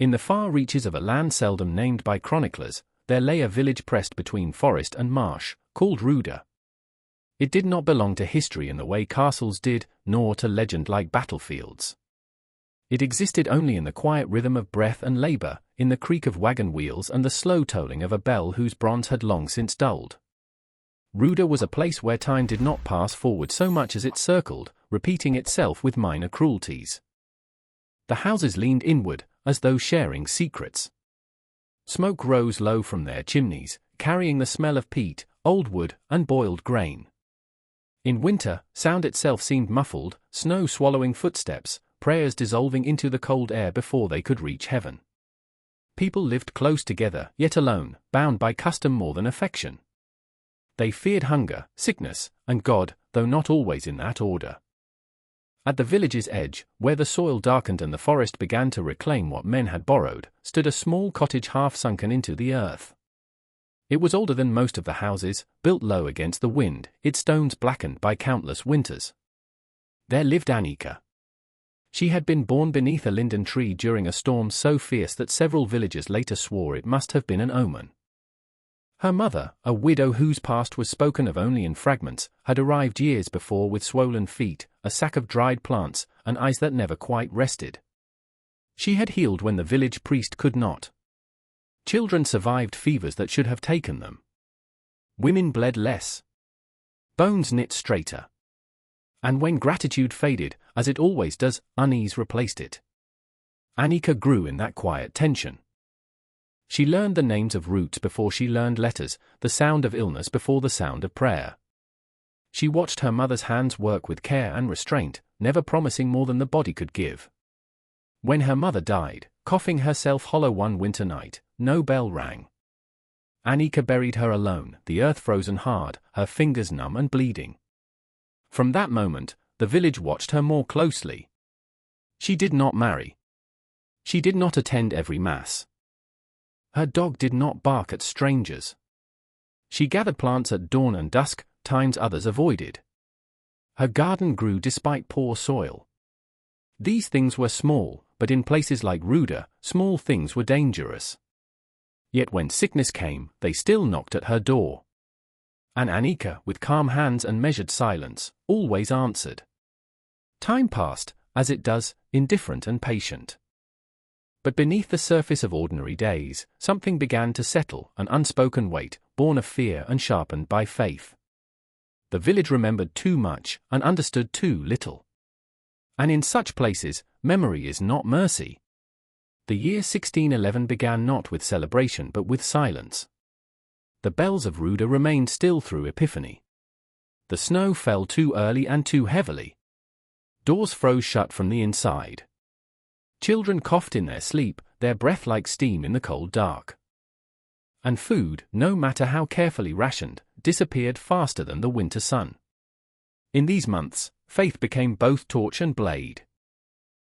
In the far reaches of a land seldom named by chroniclers, there lay a village pressed between forest and marsh, called Ruda. It did not belong to history in the way castles did, nor to legend like battlefields. It existed only in the quiet rhythm of breath and labor, in the creak of wagon wheels and the slow tolling of a bell whose bronze had long since dulled. Ruda was a place where time did not pass forward so much as it circled, repeating itself with minor cruelties. The houses leaned inward, as though sharing secrets. Smoke rose low from their chimneys, carrying the smell of peat, old wood, and boiled grain. In winter, sound itself seemed muffled, snow swallowing footsteps, prayers dissolving into the cold air before they could reach heaven. People lived close together, yet alone, bound by custom more than affection. They feared hunger, sickness, and God, though not always in that order. At the village's edge, where the soil darkened and the forest began to reclaim what men had borrowed, stood a small cottage half sunken into the earth. It was older than most of the houses, built low against the wind, its stones blackened by countless winters. There lived Anika. She had been born beneath a linden tree during a storm so fierce that several villagers later swore it must have been an omen. Her mother, a widow whose past was spoken of only in fragments, had arrived years before with swollen feet, a sack of dried plants, and eyes that never quite rested. She had healed when the village priest could not. Children survived fevers that should have taken them. Women bled less. Bones knit straighter. And when gratitude faded, as it always does, unease replaced it. Anika grew in that quiet tension. She learned the names of roots before she learned letters, the sound of illness before the sound of prayer. She watched her mother's hands work with care and restraint, never promising more than the body could give. When her mother died, coughing herself hollow one winter night, no bell rang. Anika buried her alone, the earth frozen hard, her fingers numb and bleeding. From that moment, the village watched her more closely. She did not marry. She did not attend every mass. Her dog did not bark at strangers. She gathered plants at dawn and dusk, times others avoided. Her garden grew despite poor soil. These things were small, but in places like Ruda, small things were dangerous. Yet when sickness came, they still knocked at her door. And Anika, with calm hands and measured silence, always answered. Time passed, as it does, indifferent and patient. But beneath the surface of ordinary days, something began to settle, an unspoken weight, born of fear and sharpened by faith. The village remembered too much, and understood too little. And in such places, memory is not mercy. The year 1611 began not with celebration but with silence. The bells of Ruda remained still through Epiphany. The snow fell too early and too heavily. Doors froze shut from the inside. Children coughed in their sleep, their breath like steam in the cold dark. And food, no matter how carefully rationed, disappeared faster than the winter sun. In these months, faith became both torch and blade.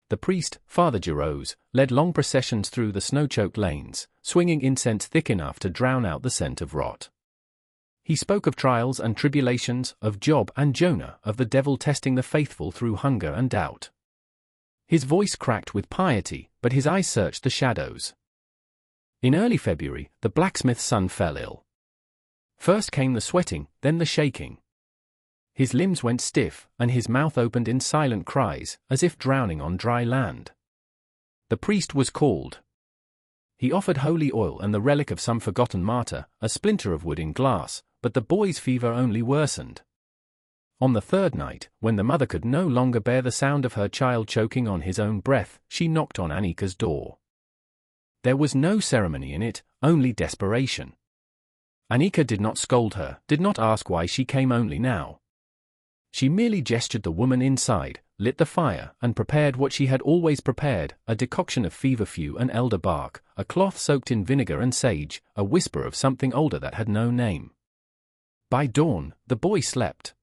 The priest, Father Gerose, led long processions through the snow-choked lanes, swinging incense thick enough to drown out the scent of rot. He spoke of trials and tribulations, of Job and Jonah, of the devil testing the faithful through hunger and doubt. His voice cracked with piety, but his eyes searched the shadows. In early February, the blacksmith's son fell ill. First came the sweating, then the shaking. His limbs went stiff, and his mouth opened in silent cries, as if drowning on dry land. The priest was called. He offered holy oil and the relic of some forgotten martyr, a splinter of wood in glass, but the boy's fever only worsened. On the third night, when the mother could no longer bear the sound of her child choking on his own breath, she knocked on Anika's door. There was no ceremony in it, only desperation. Anika did not scold her, did not ask why she came only now. She merely gestured the woman inside, lit the fire, and prepared what she had always prepared, a decoction of feverfew and elder bark, a cloth soaked in vinegar and sage, a whisper of something older that had no name. By dawn, the boy slept.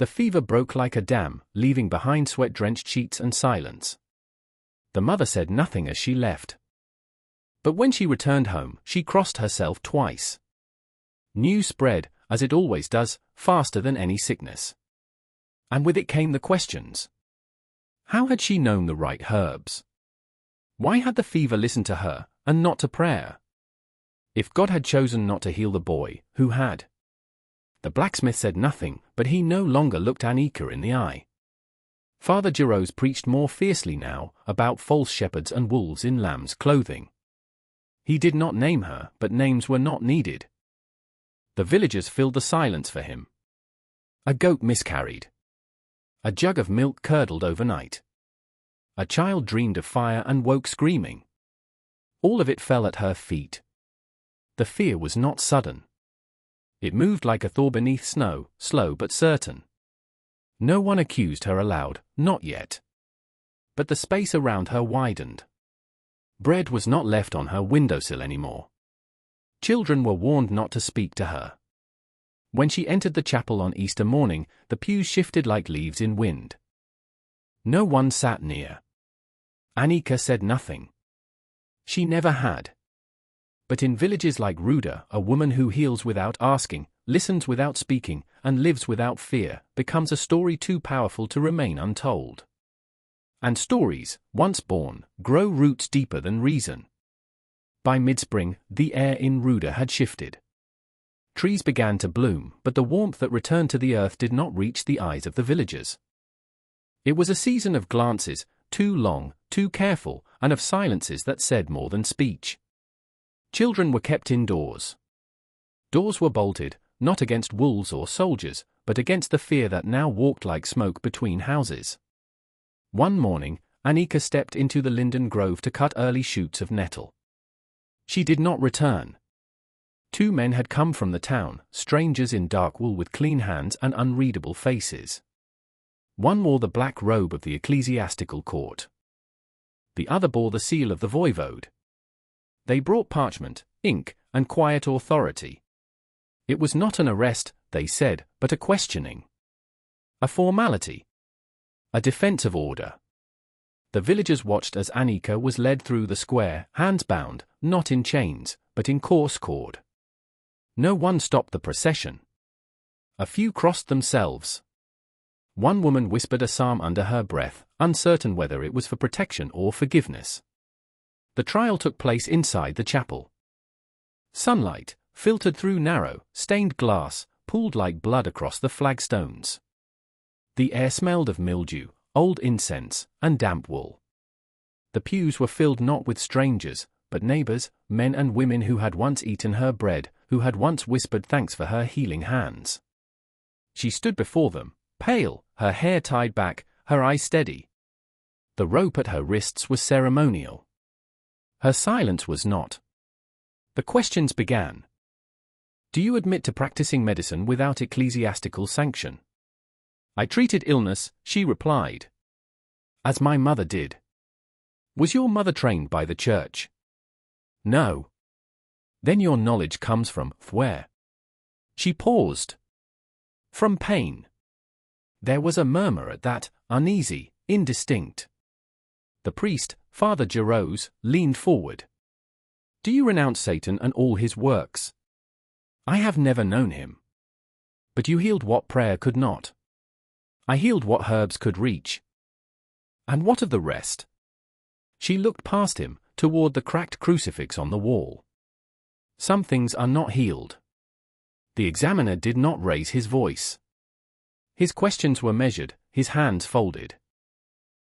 The fever broke like a dam, leaving behind sweat-drenched sheets and silence. The mother said nothing as she left. But when she returned home, she crossed herself twice. News spread, as it always does, faster than any sickness. And with it came the questions. How had she known the right herbs? Why had the fever listened to her, and not to prayer? If God had chosen not to heal the boy, who had? The blacksmith said nothing, but he no longer looked Anika in the eye. Father Giroux preached more fiercely now, about false shepherds and wolves in lamb's clothing. He did not name her, but names were not needed. The villagers filled the silence for him. A goat miscarried. A jug of milk curdled overnight. A child dreamed of fire and woke screaming. All of it fell at her feet. The fear was not sudden. It moved like a thaw beneath snow, slow but certain. No one accused her aloud, not yet. But the space around her widened. Bread was not left on her windowsill anymore. Children were warned not to speak to her. When she entered the chapel on Easter morning, the pews shifted like leaves in wind. No one sat near. Anika said nothing. She never had. But in villages like Ruda, a woman who heals without asking, listens without speaking, and lives without fear, becomes a story too powerful to remain untold. And stories, once born, grow roots deeper than reason. By mid-spring, the air in Ruda had shifted. Trees began to bloom, but the warmth that returned to the earth did not reach the eyes of the villagers. It was a season of glances, too long, too careful, and of silences that said more than speech. Children were kept indoors. Doors were bolted, not against wolves or soldiers, but against the fear that now walked like smoke between houses. One morning, Anika stepped into the linden grove to cut early shoots of nettle. She did not return. 2 men had come from the town, strangers in dark wool with clean hands and unreadable faces. One wore the black robe of the ecclesiastical court. The other bore the seal of the voivode. They brought parchment, ink, and quiet authority. It was not an arrest, they said, but a questioning. A formality. A defense of order. The villagers watched as Anika was led through the square, hands bound, not in chains, but in coarse cord. No one stopped the procession. A few crossed themselves. One woman whispered a psalm under her breath, uncertain whether it was for protection or forgiveness. The trial took place inside the chapel. Sunlight, filtered through narrow, stained glass, pooled like blood across the flagstones. The air smelled of mildew, old incense, and damp wool. The pews were filled not with strangers, but neighbors, men and women who had once eaten her bread, who had once whispered thanks for her healing hands. She stood before them, pale, her hair tied back, her eyes steady. The rope at her wrists was ceremonial. Her silence was not. The questions began. Do you admit to practicing medicine without ecclesiastical sanction? I treated illness, she replied. As my mother did. Was your mother trained by the church? No. Then your knowledge comes from where? She paused. From pain. There was a murmur at that, uneasy, indistinct. The priest, Father Giroux, leaned forward. Do you renounce Satan and all his works? I have never known him. But you healed what prayer could not. I healed what herbs could reach. And what of the rest? She looked past him, toward the cracked crucifix on the wall. Some things are not healed. The examiner did not raise his voice. His questions were measured, his hands folded.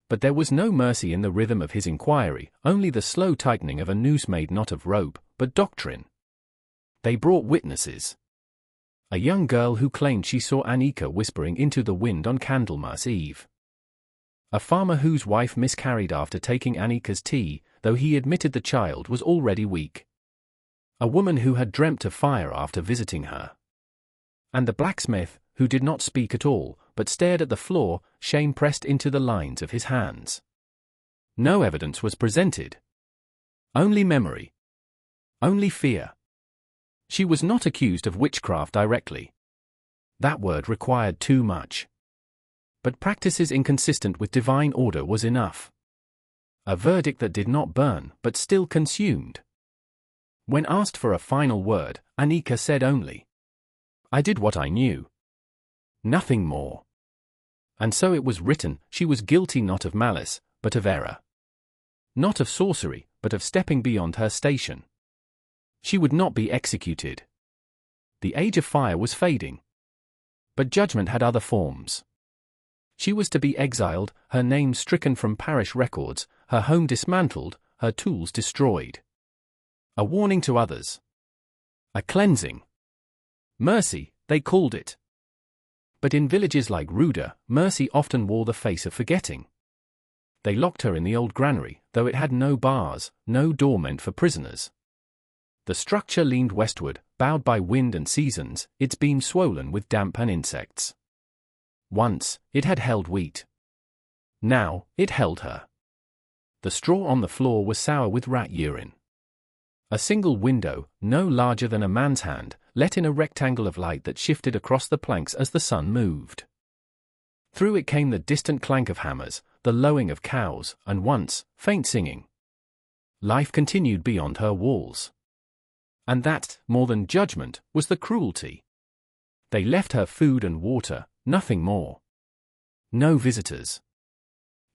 But there was no mercy in the rhythm of his inquiry, only the slow tightening of a noose made not of rope, but doctrine. They brought witnesses. A young girl who claimed she saw Anika whispering into the wind on Candlemas Eve. A farmer whose wife miscarried after taking Anika's tea, though he admitted the child was already weak. A woman who had dreamt of fire after visiting her. And the blacksmith, who did not speak at all, but stared at the floor, shame pressed into the lines of his hands. No evidence was presented. Only memory. Only fear. She was not accused of witchcraft directly. That word required too much. But practices inconsistent with divine order was enough. A verdict that did not burn, but still consumed. When asked for a final word, Anika said only, I did what I knew. Nothing more. And so it was written, she was guilty not of malice, but of error. not of sorcery, but of stepping beyond her station. She would not be executed. The age of fire was fading. But judgment had other forms. She was to be exiled, her name stricken from parish records, her home dismantled, her tools destroyed. A warning to others. A cleansing. Mercy, they called it. But in villages like Ruda, mercy often wore the face of forgetting. They locked her in the old granary, though it had no bars, no door meant for prisoners. The structure leaned westward, bowed by wind and seasons, its beams swollen with damp and insects. Once, it had held wheat. Now, it held her. The straw on the floor was sour with rat urine. A single window, no larger than a man's hand, let in a rectangle of light that shifted across the planks as the sun moved. Through it came the distant clank of hammers, the lowing of cows, and once, faint singing. Life continued beyond her walls. And that, more than judgment, was the cruelty. They left her food and water, nothing more. No visitors.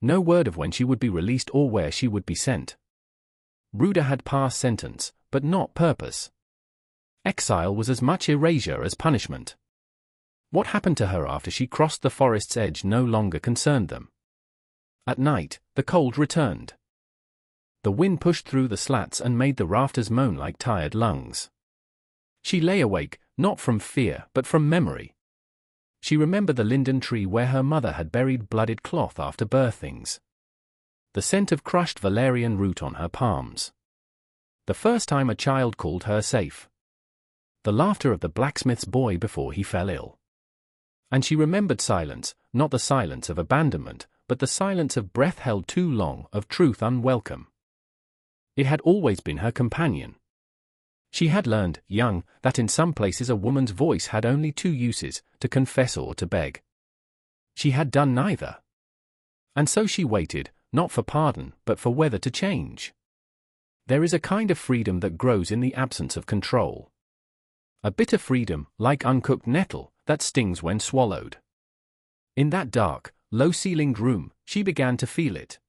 No word of when she would be released or where she would be sent. Ruda had passed sentence, but not purpose. Exile was as much erasure as punishment. What happened to her after she crossed the forest's edge no longer concerned them. At night, the cold returned. The wind pushed through the slats and made the rafters moan like tired lungs. She lay awake, not from fear, but from memory. She remembered the linden tree where her mother had buried blooded cloth after birthings. The scent of crushed valerian root on her palms. The first time a child called her safe. The laughter of the blacksmith's boy before he fell ill. And she remembered silence, not the silence of abandonment, but the silence of breath held too long, of truth unwelcome. It had always been her companion. She had learned, young, that in some places a woman's voice had only two uses, to confess or to beg. She had done neither. And so she waited, not for pardon, but for weather to change. There is a kind of freedom that grows in the absence of control. A bitter freedom, like uncooked nettle, that stings when swallowed. In that dark, low-ceilinged room, she began to feel it.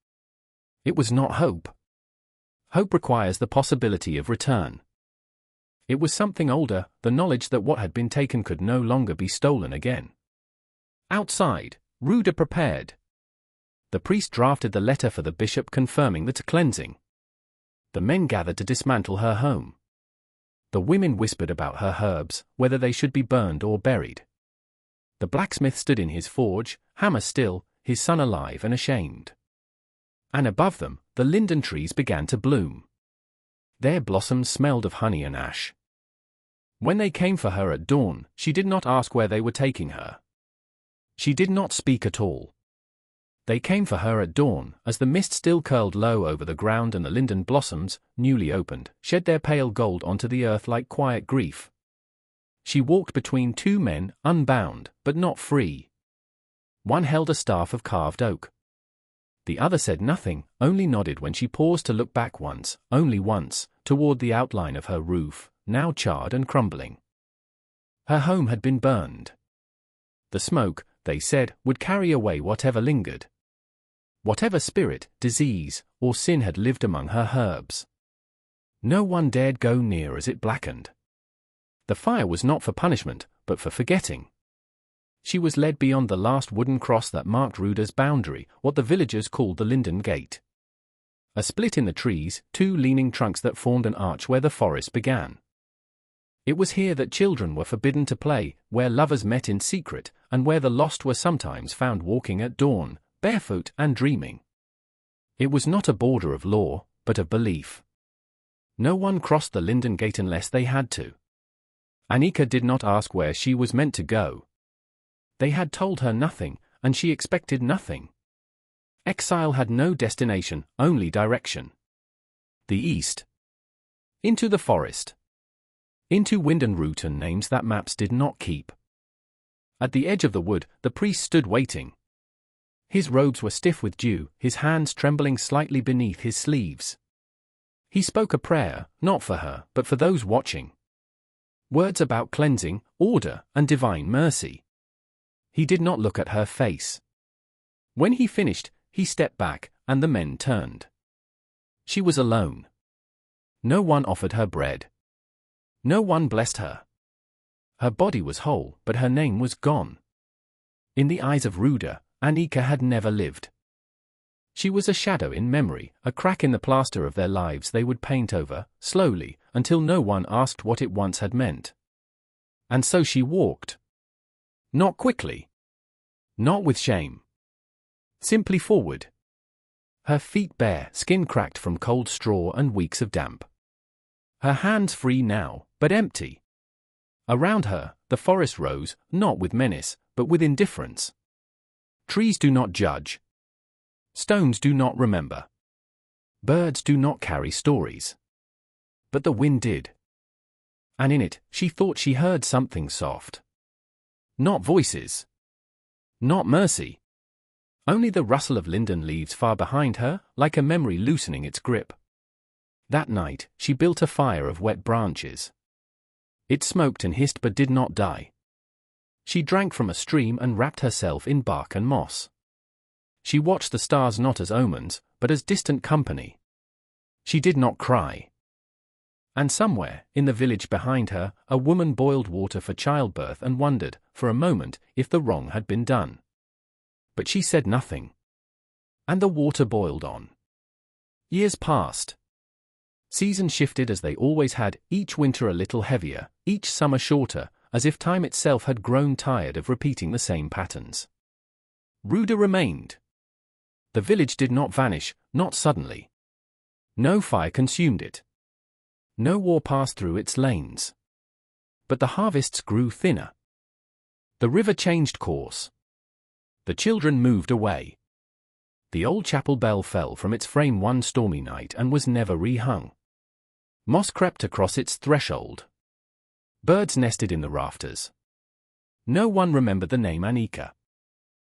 It was not hope. Hope requires the possibility of return. It was something older, the knowledge that what had been taken could no longer be stolen again. Outside, Ruda prepared. The priest drafted the letter for the bishop confirming the cleansing. The men gathered to dismantle her home. The women whispered about her herbs, whether they should be burned or buried. The blacksmith stood in his forge, hammer still, his son alive and ashamed. And above them, the linden trees began to bloom. Their blossoms smelled of honey and ash. When they came for her at dawn, she did not ask where they were taking her. She did not speak at all. They came for her at dawn, as the mist still curled low over the ground and the linden blossoms, newly opened, shed their pale gold onto the earth like quiet grief. She walked between two men, unbound, but not free. One held a staff of carved oak. The other said nothing, only nodded when she paused to look back once, only once, toward the outline of her roof, now charred and crumbling. Her home had been burned. The smoke, they said, would carry away whatever lingered. Whatever spirit, disease, or sin had lived among her herbs. No one dared go near as it blackened. The fire was not for punishment, but for forgetting. She was led beyond the last wooden cross that marked Ruda's boundary, what the villagers called the Linden Gate. A split in the trees, two leaning trunks that formed an arch where the forest began. It was here that children were forbidden to play, where lovers met in secret, and where the lost were sometimes found walking at dawn, barefoot and dreaming. It was not a border of law, but of belief. No one crossed the Linden Gate unless they had to. Anika did not ask where she was meant to go. They had told her nothing, and she expected nothing. Exile had no destination, only direction. The east. Into the forest. Into wind and root and names that maps did not keep. At the edge of the wood, the priest stood waiting. His robes were stiff with dew, his hands trembling slightly beneath his sleeves. He spoke a prayer, not for her, but for those watching. Words about cleansing, order, and divine mercy. He did not look at her face. When he finished, he stepped back, and the men turned. She was alone. No one offered her bread. No one blessed her. Her body was whole, but her name was gone. In the eyes of Ruda, Anika had never lived. She was a shadow in memory, a crack in the plaster of their lives they would paint over, slowly, until no one asked what it once had meant. And so she walked. Not quickly. Not with shame. Simply forward. Her feet bare, skin cracked from cold straw and weeks of damp. Her hands free now, but empty. Around her, the forest rose, not with menace, but with indifference. Trees do not judge. Stones do not remember. Birds do not carry stories. But the wind did. And in it, she thought she heard something soft. Not voices. Not mercy. Only the rustle of linden leaves far behind her, like a memory loosening its grip. That night, she built a fire of wet branches. It smoked and hissed but did not die. She drank from a stream and wrapped herself in bark and moss. She watched the stars not as omens, but as distant company. She did not cry. And somewhere, in the village behind her, a woman boiled water for childbirth and wondered, for a moment, if the wrong had been done. But she said nothing. And the water boiled on. Years passed. Seasons shifted as they always had, each winter a little heavier, each summer shorter, as if time itself had grown tired of repeating the same patterns. Ruda remained. The village did not vanish, not suddenly. No fire consumed it. No war passed through its lanes. But the harvests grew thinner. The river changed course. The children moved away. The old chapel bell fell from its frame one stormy night and was never rehung. Moss crept across its threshold. Birds nested in the rafters. No one remembered the name Anika.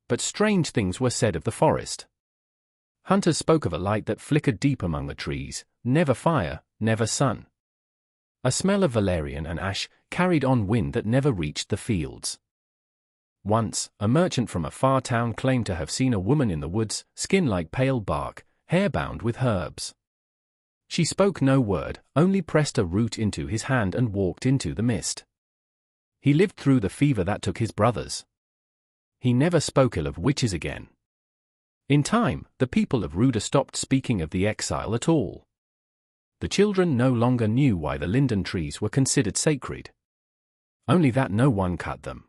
But strange things were said of the forest. Hunters spoke of a light that flickered deep among the trees, never fire, never sun. A smell of valerian and ash carried on wind that never reached the fields. Once, a merchant from a far town claimed to have seen a woman in the woods, skin like pale bark, hair bound with herbs. She spoke no word, only pressed a root into his hand and walked into the mist. He lived through the fever that took his brothers. He never spoke ill of witches again. In time, the people of Ruda stopped speaking of the exile at all. The children no longer knew why the linden trees were considered sacred. Only that no one cut them.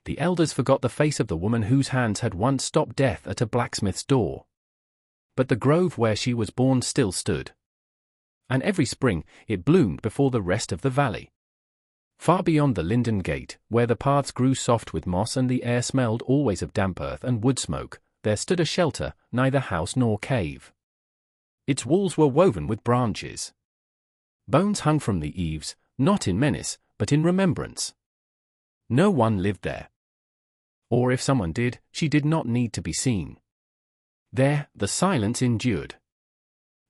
The elders forgot the face of the woman whose hands had once stopped death at a blacksmith's door. But the grove where she was born still stood. And every spring, it bloomed before the rest of the valley. Far beyond the linden gate, where the paths grew soft with moss and the air smelled always of damp earth and wood smoke, there stood a shelter, neither house nor cave. Its walls were woven with branches. Bones hung from the eaves, not in menace, but in remembrance. No one lived there. Or if someone did, she did not need to be seen. There, the silence endured.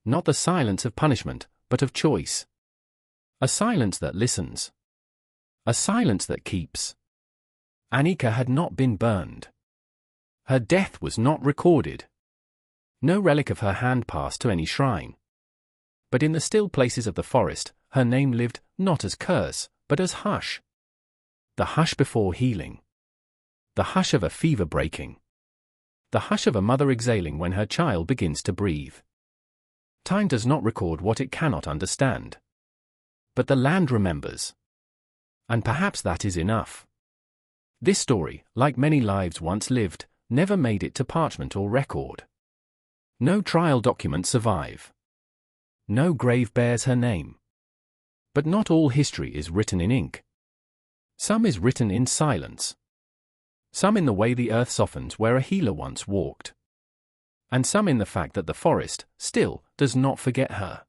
Not the silence of punishment, but of choice. A silence that listens. A silence that keeps. Anika had not been burned. Her death was not recorded. No relic of her hand passed to any shrine. But in the still places of the forest, her name lived, not as curse, but as hush. The hush before healing. The hush of a fever breaking. The hush of a mother exhaling when her child begins to breathe. Time does not record what it cannot understand. But the land remembers. And perhaps that is enough. This story, like many lives once lived, never made it to parchment or record. No trial documents survive. No grave bears her name. But not all history is written in ink. Some is written in silence. Some in the way the earth softens where a healer once walked. And some in the fact that the forest, still, does not forget her.